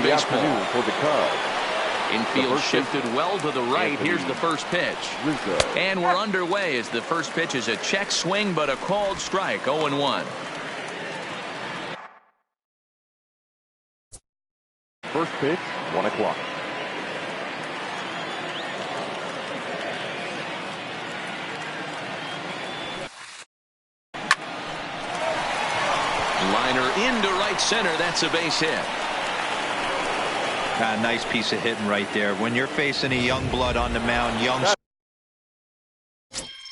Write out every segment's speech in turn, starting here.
in baseball. For the Cubs. Infield shifted well to the right. Here's the first pitch. And we're underway as the first pitch is a check swing, but a called strike. 0-1. First pitch, 1 o'clock. Liner into right center. That's a base hit. Nice piece of hitting right there. When you're facing a young blood on the mound, young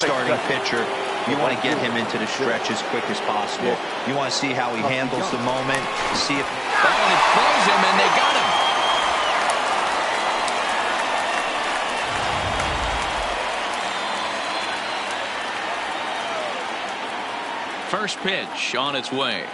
starting pitcher, you want to get him into the stretch as quick as possible. You want to see how he handles the moment, see if... Oh, and it throws him, and they got him. First pitch on its way.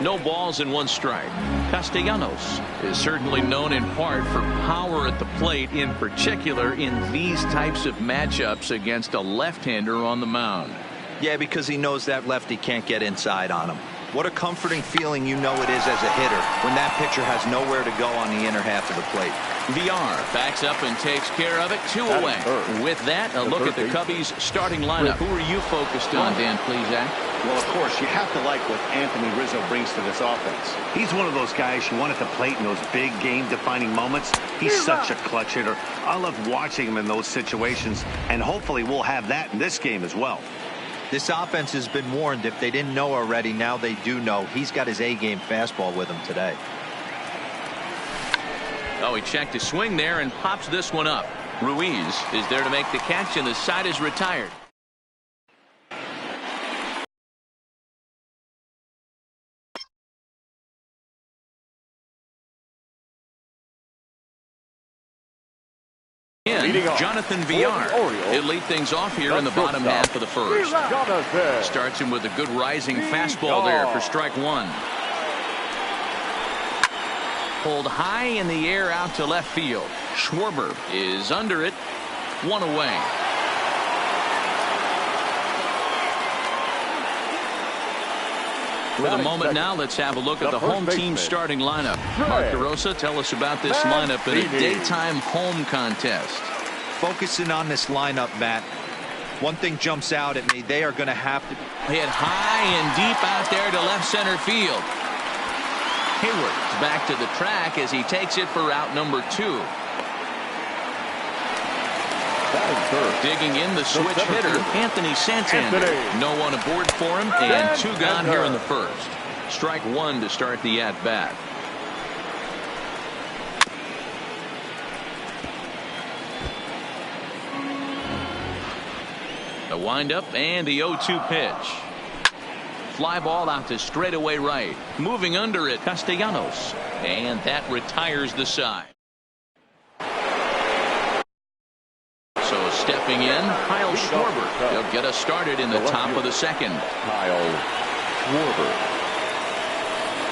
No balls and 1 strike. Castellanos is certainly known in part for power at the plate, in particular in these types of matchups against a left-hander on the mound. Yeah, because he knows that lefty can't get inside on him. What a comforting feeling it is as a hitter when that pitcher has nowhere to go on the inner half of the plate. VR backs up and takes care of it. 2 away. With that, a look at the Cubbies' starting lineup. Who are you focused on, Dan Plesac? Well, of course, you have to like what Anthony Rizzo brings to this offense. He's one of those guys you want at the plate in those big game-defining moments. He's such a clutch hitter. I love watching him in those situations, and hopefully we'll have that in this game as well. This offense has been warned. If they didn't know already, now they do know. He's got his A-game fastball with him today. Oh, he checked his swing there and pops this one up. Ruiz is there to make the catch, and the side is retired. Jonathan Villar. He'll lead things off here in the bottom half of the first. Starts him with a good rising fastball there for strike 1. Pulled high in the air out to left field. Schwarber is under it. 1 away. With a moment now, let's have a look at the home team starting lineup. Mark DeRosa, tell us about this lineup in a daytime home contest. Focusing on this lineup, Matt, one thing jumps out at me. They are going to have to hit high and deep out there to left center field. Hayward back to the track as he takes it for route number 2. Digging in the switch hitter, Anthony Santander. No one aboard for him, and 2 gone here in the first. Strike 1 to start the at-bat. The windup and the 0-2 pitch. Fly ball out to straightaway right. Moving under it, Castellanos. And that retires the side. So stepping in, Kyle Schwarber. He'll get us started in the top of the second. Kyle Schwarber.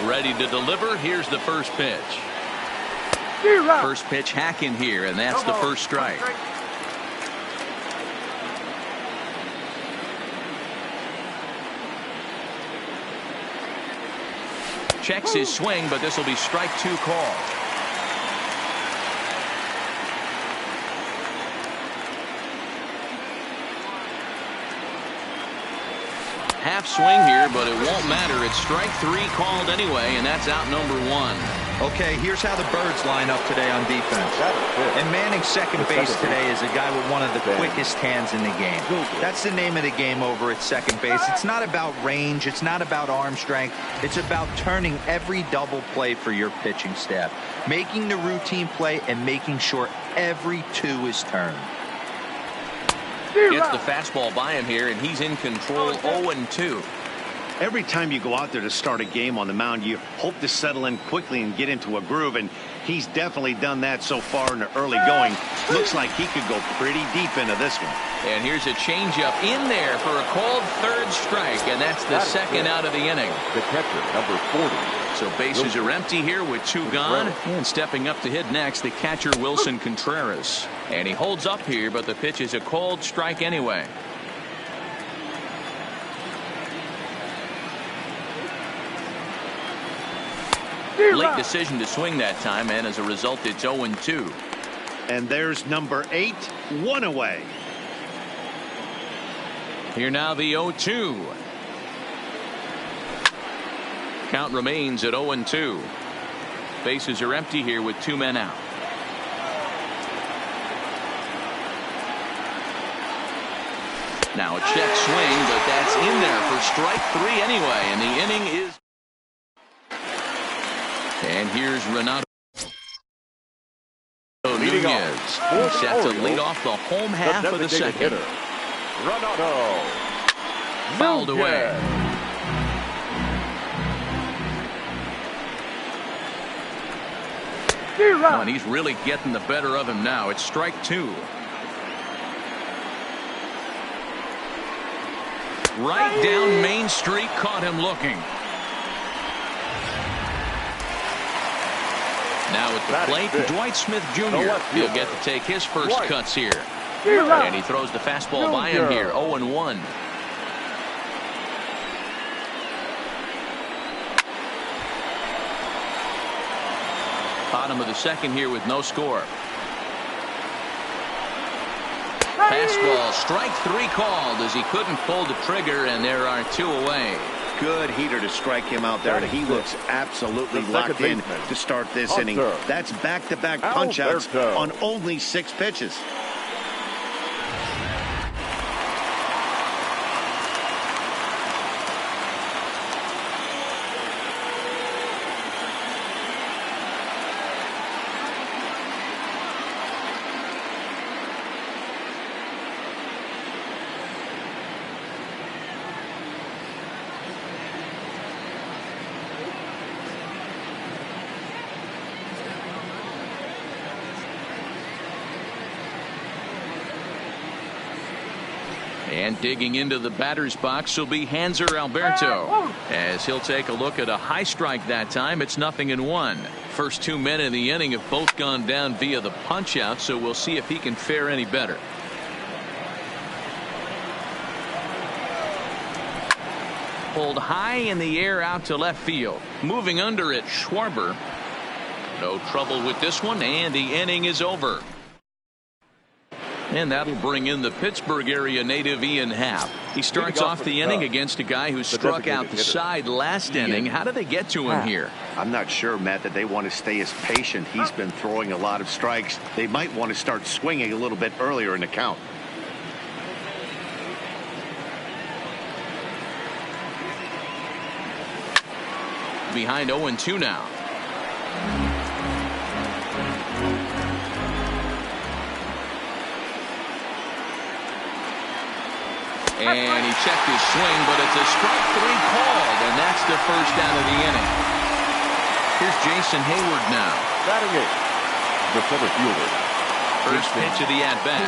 Ready to deliver. Here's the first pitch. First pitch hack in here, and that's the first strike. Checks his swing, but this will be strike 2 call. Half swing here, but it won't matter. It's strike 3 called anyway, and that's out number 1. Okay, here's how the Birds line up today on defense. And manning second base today is a guy with one of the quickest hands in the game. That's the name of the game over at second base. It's not about range. It's not about arm strength. It's about turning every double play for your pitching staff, making the routine play and making sure every 2 is turned. Gets the fastball by him here, and he's in control. 0-2. Every time you go out there to start a game on the mound, you hope to settle in quickly and get into a groove, and he's definitely done that so far in the early going. Looks like he could go pretty deep into this one. And here's a changeup in there for a called 3rd strike, and that's the second out of the inning. The catcher, number 40. So bases are empty here with 2 gone, and stepping up to hit next, the catcher Wilson Contreras. And he holds up here, but the pitch is a called strike anyway. Late decision to swing that time, and as a result, it's 0-2. And there's number 8, 1 away. Here now the 0-2. Count remains at 0-2. Bases are empty here with 2 men out. Now a check swing, but that's in there for strike 3 anyway, and the inning is. And here's Renato Nunez. He's set to lead off the home half of the second. Renato Fouled away. Oh, and he's really getting the better of him now. It's strike 2. Right down Main Street, caught him looking. Now at the plate, Dwight Smith Jr. He'll get to take his first cuts here. And he throws the fastball by him here, 0-1. Bottom of the second here with no score. Fastball, strike 3 called as he couldn't pull the trigger, and there are 2 away. Good heater to strike him out there, and he looks absolutely locked in to start this inning. That's back-to-back punch-outs on only 6 pitches. And digging into the batter's box will be Hanser Alberto, as he'll take a look at a high strike that time. It's 0-1. First 2 men in the inning have both gone down via the punch out, so we'll see if he can fare any better. Pulled high in the air out to left field. Moving under it, Schwarber. No trouble with this one, and the inning is over. And that'll bring in the Pittsburgh area native Ian Happ. He starts off the inning against a guy who struck out the side last inning. How did they get to him here? I'm not sure, Matt, that they want to stay as patient. He's been throwing a lot of strikes. They might want to start swinging a little bit earlier in the count. Behind 0-2 now. And he checked his swing, but it's a strike 3 called, and that's the first out of the inning. Here's Jason Hayward now. Batting 8, the center fielder. First pitch of the at-bat.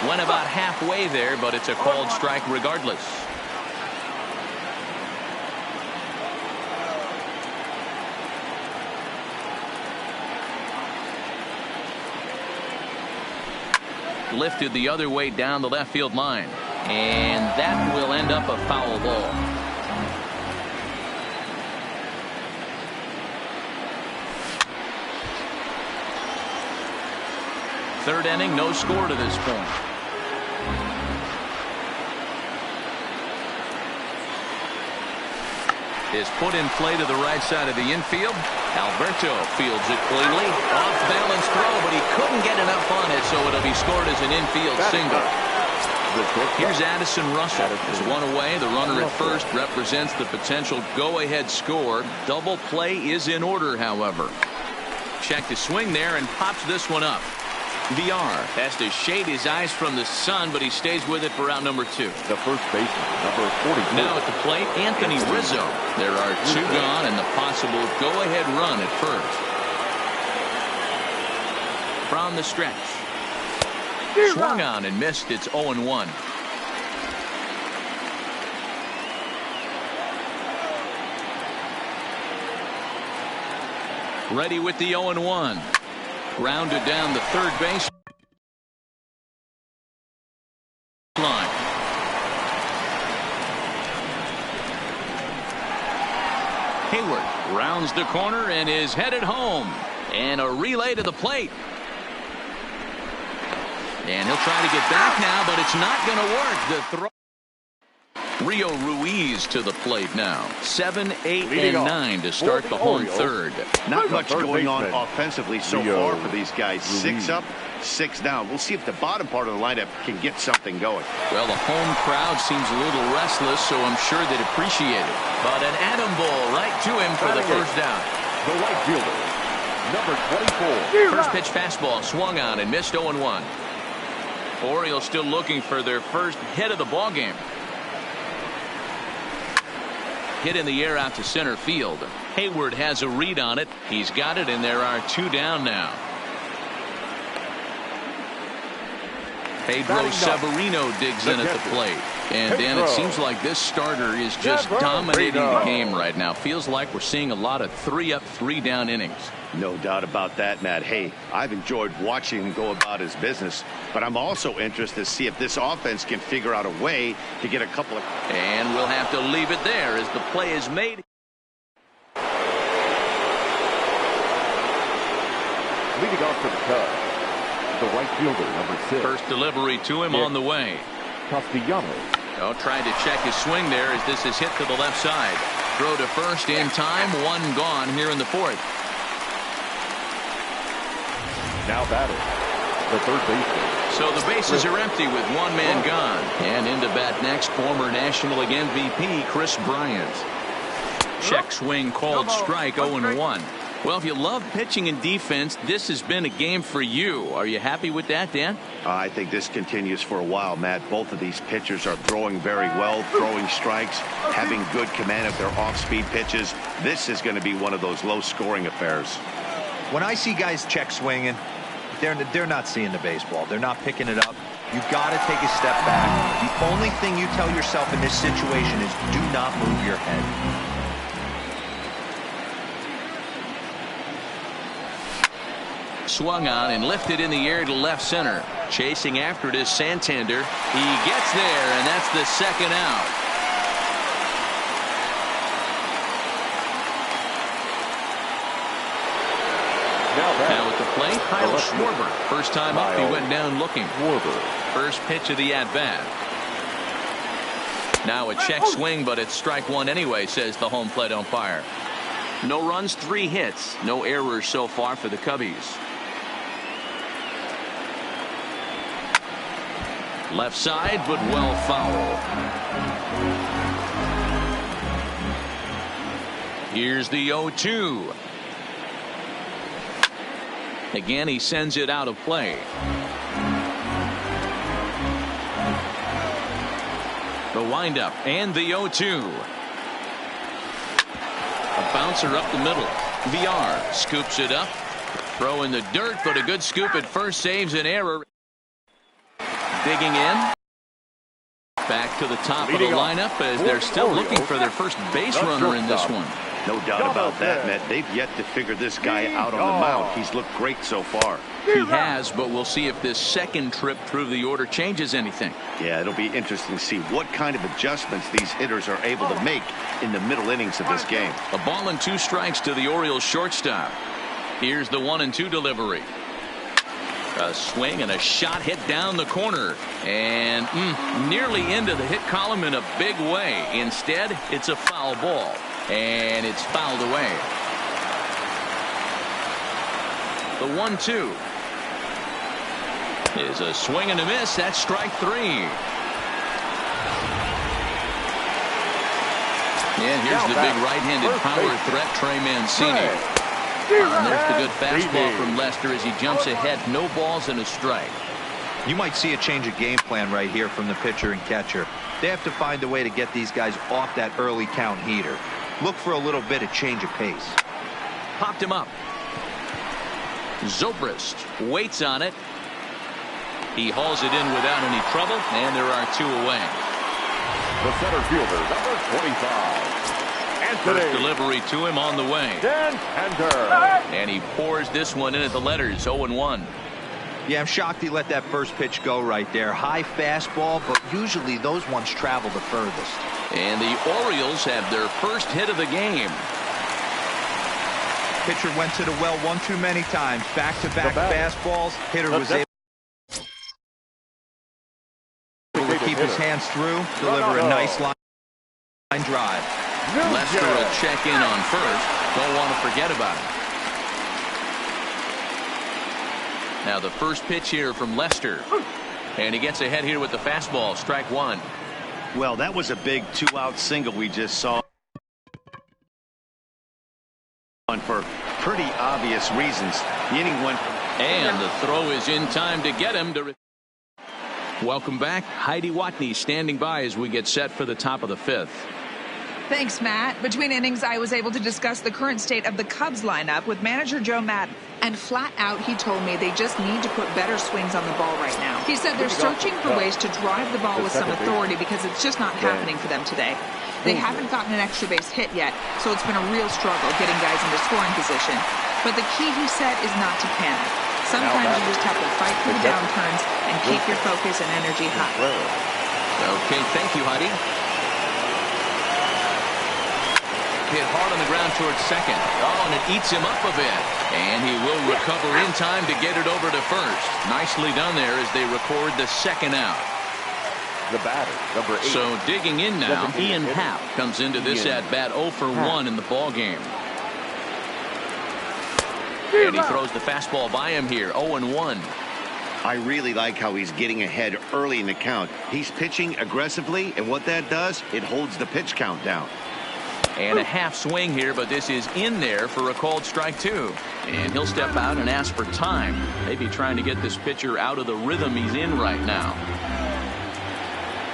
Went about halfway there, but it's a called strike regardless. Lifted the other way down the left field line, and that will end up a foul ball. Third inning, no score to this point. Is put in play to the right side of the infield. Alberto fields it cleanly. Off balance throw, but he couldn't get enough on it, so it'll be scored as an infield single. Here's Addison Russell. There's one away. The runner at first represents the potential go-ahead score. Double play is in order, however. Check the swing there and pops this one up. VR has to shade his eyes from the sun, but he stays with it for out number 2. The first baseman, number 44. Now at the plate, Anthony Rizzo. There are 2 gone and the possible go-ahead run at first. From the stretch. Swung on and missed. It's 0-1. Ready with the 0-1. Grounded down the third base line. Hayward rounds the corner and is headed home. And a relay to the plate. And he'll try to get back now, but it's not going to work. The throw. Rio Ruiz to the plate now. 7, 8, and 9 to start the home third. Not much going on offensively so far for these guys. 6 up, 6 down. We'll see if the bottom part of the lineup can get something going. Well, the home crowd seems a little restless, so I'm sure they'd appreciate it. But an atom ball right to him for the first down. The right fielder, number 24. First pitch fastball swung on and missed 0-1. Orioles still looking for their first hit of the ball game. Hit in the air out to center field. Hayward has a read on it. He's got it, and there are 2 down now. Pedro Severino digs in at the plate. And Dan, it seems like this starter is just dominating the game right now. Feels like we're seeing a lot of 3 up, 3 down innings. No doubt about that, Matt. Hey, I've enjoyed watching him go about his business, but I'm also interested to see if this offense can figure out a way to get a couple of... And we'll have to leave it there as the play is made. Leading off for the Cubs, the right fielder, number 6. First delivery to him on the way. Castellanos. Oh, trying to check his swing there as this is hit to the left side. Throw to first in time. 1 gone here in the 4th. Now batting, the third baseman. So the bases are empty with 1 man gone. And into bat next, former National League MVP Chris Bryant. Check swing called strike. 0-1. Well, if you love pitching and defense, this has been a game for you. Are you happy with that, Dan? I think this continues for a while, Matt. Both of these pitchers are throwing very well, throwing strikes, having good command of their off-speed pitches. This is going to be one of those low-scoring affairs. When I see guys check swinging, they're not seeing the baseball. They're not picking it up. You got to take a step back. The only thing you tell yourself in this situation is do not move your head. Swung on and lifted in the air to left center. Chasing after it is Santander. He gets there, and that's the second out. Now at the plate, Kyle Schwarber. First time up, he went down looking. First pitch of the at-bat. Now a check swing, but it's strike 1 anyway, says the home plate umpire. No runs, 3 hits. No errors so far for the Cubbies. Left side, but well foul. Here's the 0-2. Again, he sends it out of play. The windup and the 0-2. A bouncer up the middle. VR scoops it up. Throw in the dirt, but a good scoop at first saves an error. Digging in. Back to the top of the lineup as they're still looking for their first base runner in this one. No doubt about that, Matt. They've yet to figure this guy out on the mound. He's looked great so far. He has, but we'll see if this second trip through the order changes anything. Yeah, it'll be interesting to see what kind of adjustments these hitters are able to make in the middle innings of this game. A ball and 2 strikes to the Orioles shortstop. Here's the 1-2 delivery. A swing and a shot hit down the corner. And nearly into the hit column in a big way. Instead, it's a foul ball. And it's fouled away. The 1-2 is a swing and a miss. That's strike 3. And here's the big right-handed power threat, Trey Mancini. And there's the good fastball from Lester as he jumps ahead. No balls and a strike. You might see a change of game plan right here from the pitcher and catcher. They have to find a way to get these guys off that early count heater. Look for a little bit of change of pace. Popped him up. Zobrist waits on it. He hauls it in without any trouble, and there are 2 away. The center fielder, number 25. First delivery to him on the way. And he pours this one in at the letters. 0-1. Yeah, I'm shocked he let that first pitch go right there. High fastball, but usually those ones travel the furthest. And the Orioles have their first hit of the game. Pitcher went to the well one too many times. Back-to-back fastballs. Hitter was able to keep his hands through, deliver a nice line drive. Lester will check in on first. Don't want to forget about it. Now the first pitch here from Lester. And he gets ahead here with the fastball. Strike one. Well, that was a big two-out single we just saw. For pretty obvious reasons. The inning went. And the throw is in time to get him to. Welcome back. Heidi Watney standing by as we get set for the top of the fifth. Thanks, Matt. Between innings, I was able to discuss the current state of the Cubs lineup with manager Joe Maddon. And flat out, he told me they just need to put better swings on the ball right now. He said they're searching for ways to drive the ball with some authority because it's just not happening for them today. They haven't gotten an extra base hit yet, so it's been a real struggle getting guys into scoring position. But the key, he said, is not to panic. Sometimes you just have to fight through the downturns and keep your focus and energy high. Okay, thank you, Heidi. Hit hard on the ground towards second. Oh, and it eats him up a bit. And he will recover in time to get it over to first. Nicely done there as they record the second out. The batter, number 8. So digging in now, Ian Happ comes into this at-bat 0 for 1 in the ball game. And he throws the fastball by him here, 0-1. I really like how he's getting ahead early in the count. He's pitching aggressively, and what that does, it holds the pitch count down. And a half swing here, but this is in there for a called strike two. And he'll step out and ask for time. Maybe trying to get this pitcher out of the rhythm he's in right now.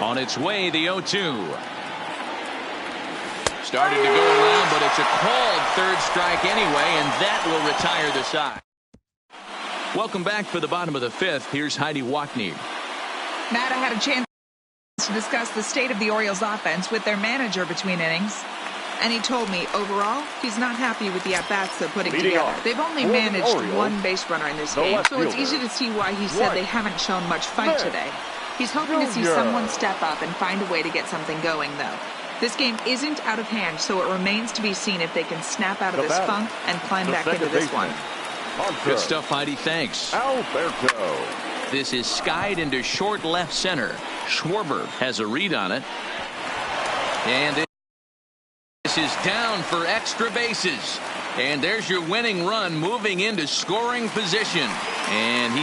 On its way, the 0-2. Started to go around, but it's a called third strike anyway, and that will retire the side. Welcome back for the bottom of the fifth. Here's Heidi Watney. Matt, I had a chance to discuss the state of the Orioles offense with their manager between innings. And he told me, overall, he's not happy with the at-bats they're putting together. They've only managed one base runner in this game, so it's easy to see why he said they haven't shown much fight today. He's hoping to see someone step up and find a way to get something going, though. This game isn't out of hand, so it remains to be seen if they can snap out of this funk and climb back into this one. Good stuff, Heidi. Thanks. Alberto. This is skied into short left center. Schwarber has a read on it. And this is down for extra bases. And there's your winning run moving into scoring position. And he